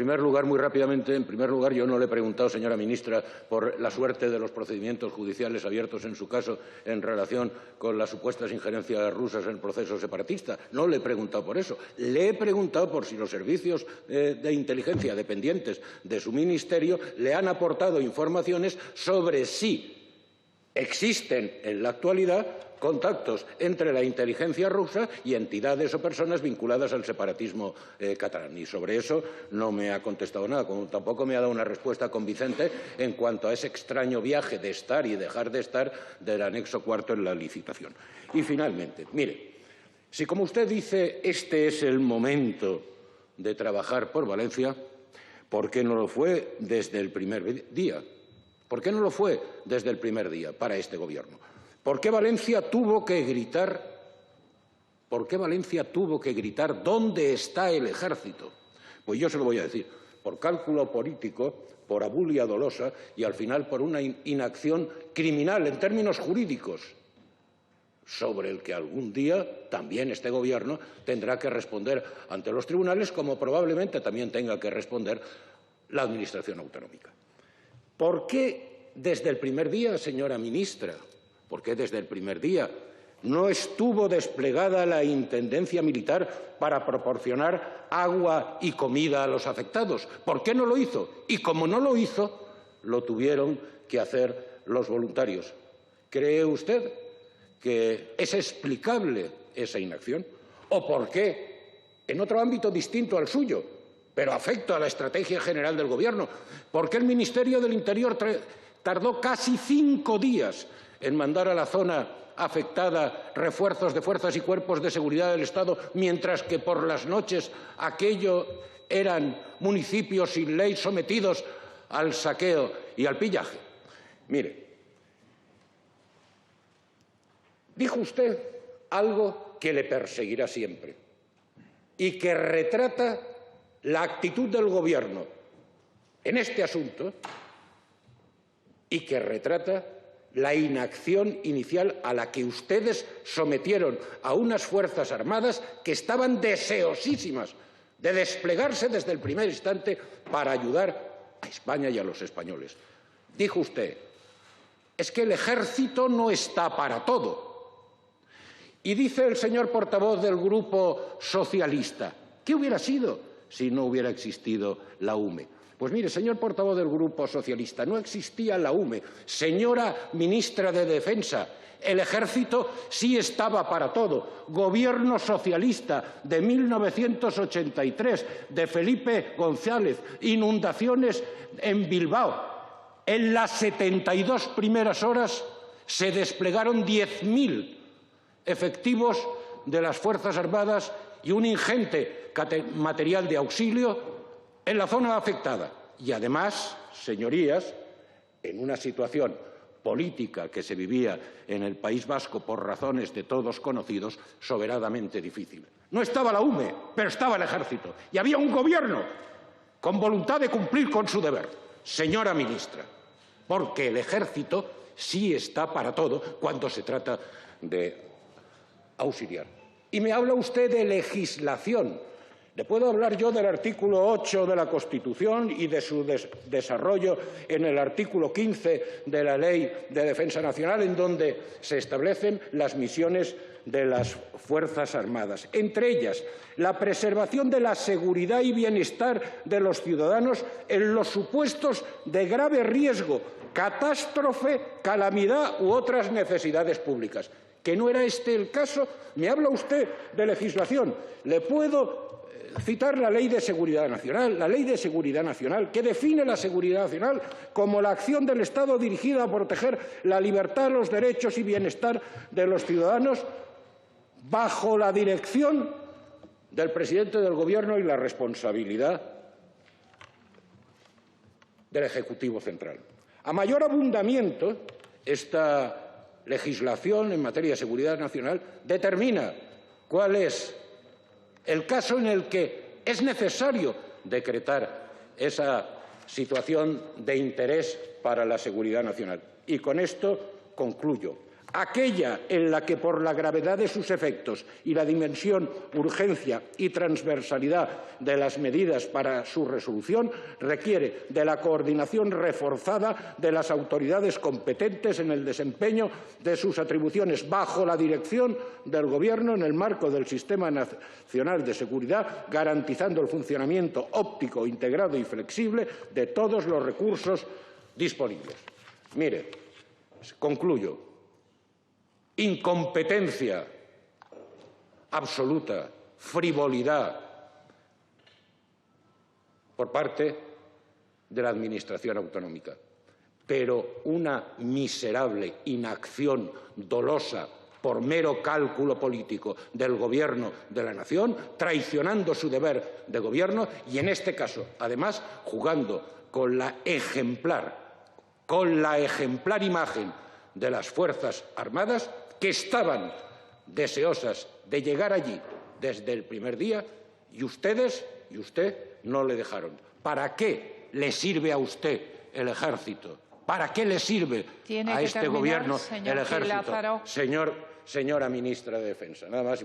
En primer lugar, muy rápidamente, yo no le he preguntado, señora ministra, por la suerte de los procedimientos judiciales abiertos en su caso en relación con las supuestas injerencias rusas en el proceso separatista. No le he preguntado por eso. Le he preguntado por si los servicios de inteligencia dependientes de su ministerio le han aportado informaciones sobre si existen en la actualidad contactos entre la inteligencia rusa y entidades o personas vinculadas al separatismo catalán. Y sobre eso no me ha contestado nada, como tampoco me ha dado una respuesta convincente en cuanto a ese extraño viaje de estar y dejar de estar del anexo cuarto en la licitación. Y finalmente, mire, si como usted dice este es el momento de trabajar por Valencia, ¿por qué no lo fue desde el primer día? ¿Por qué no lo fue desde el primer día para este Gobierno? ¿Por qué Valencia tuvo que gritar? ¿Por qué Valencia tuvo que gritar ¿dónde está el ejército? Pues yo se lo voy a decir, por cálculo político, por abulia dolosa y al final por una inacción criminal en términos jurídicos, sobre el que algún día también este Gobierno tendrá que responder ante los tribunales, como probablemente también tenga que responder la Administración autonómica. ¿Por qué desde el primer día, señora ministra? ¿Por qué desde el primer día no estuvo desplegada la Intendencia Militar para proporcionar agua y comida a los afectados? ¿Por qué no lo hizo? Y como no lo hizo, lo tuvieron que hacer los voluntarios. ¿Cree usted que es explicable esa inacción? ¿O por qué, en otro ámbito distinto al suyo, pero afecta a la estrategia general del Gobierno, por qué el Ministerio del Interior tardó casi 5 días en mandar a la zona afectada refuerzos de fuerzas y cuerpos de seguridad del Estado, mientras que por las noches aquello eran municipios sin ley sometidos al saqueo y al pillaje? Mire, dijo usted algo que le perseguirá siempre y que retrata la actitud del Gobierno en este asunto y que retrata la inacción inicial a la que ustedes sometieron a unas Fuerzas Armadas que estaban deseosísimas de desplegarse desde el primer instante para ayudar a España y a los españoles. Dijo usted, es que el ejército no está para todo. Y dice el señor portavoz del Grupo Socialista, ¿qué hubiera sido si no hubiera existido la UME? Pues mire, señor portavoz del Grupo Socialista, no existía la UME. Señora ministra de Defensa, el ejército sí estaba para todo. Gobierno socialista de 1983, de Felipe González, inundaciones en Bilbao. En las 72 primeras horas se desplegaron 10.000 efectivos de las Fuerzas Armadas y un ingente material de auxilio en la zona afectada. Y además, señorías, en una situación política que se vivía en el País Vasco por razones de todos conocidos, soberanamente difícil. No estaba la UME, pero estaba el ejército. Y había un Gobierno con voluntad de cumplir con su deber. Señora ministra, porque el ejército sí está para todo cuando se trata de auxiliar. Y me habla usted de legislación. Le puedo hablar yo del artículo 8 de la Constitución y de su desarrollo en el artículo 15 de la Ley de Defensa Nacional, en donde se establecen las misiones de las Fuerzas Armadas. Entre ellas, la preservación de la seguridad y bienestar de los ciudadanos en los supuestos de grave riesgo, catástrofe, calamidad u otras necesidades públicas. ¿Que no era este el caso? Me habla usted de legislación. Le puedo citar la Ley de Seguridad Nacional, que define la seguridad nacional como la acción del Estado dirigida a proteger la libertad, los derechos y bienestar de los ciudadanos bajo la dirección del presidente del Gobierno y la responsabilidad del Ejecutivo Central. A mayor abundamiento, esta legislación en materia de seguridad nacional determina cuál es el caso en el que es necesario decretar esa situación de interés para la seguridad nacional. Y con esto concluyo. aquella en la que, por la gravedad de sus efectos y la dimensión, urgencia y transversalidad de las medidas para su resolución, requiere de la coordinación reforzada de las autoridades competentes en el desempeño de sus atribuciones bajo la dirección del Gobierno en el marco del Sistema Nacional de Seguridad, garantizando el funcionamiento óptimo, integrado y flexible de todos los recursos disponibles. Mire, concluyo. Incompetencia absoluta, frivolidad por parte de la Administración autonómica, pero una miserable inacción dolosa por mero cálculo político del Gobierno de la Nación, traicionando su deber de gobierno y, en este caso, además, jugando con la ejemplar imagen de las Fuerzas Armadas, que estaban deseosas de llegar allí desde el primer día y usted no le dejaron. ¿Para qué le sirve a usted el Ejército? ¿Para qué le sirve a este Gobierno el Ejército? Señora Ministra de Defensa, nada más.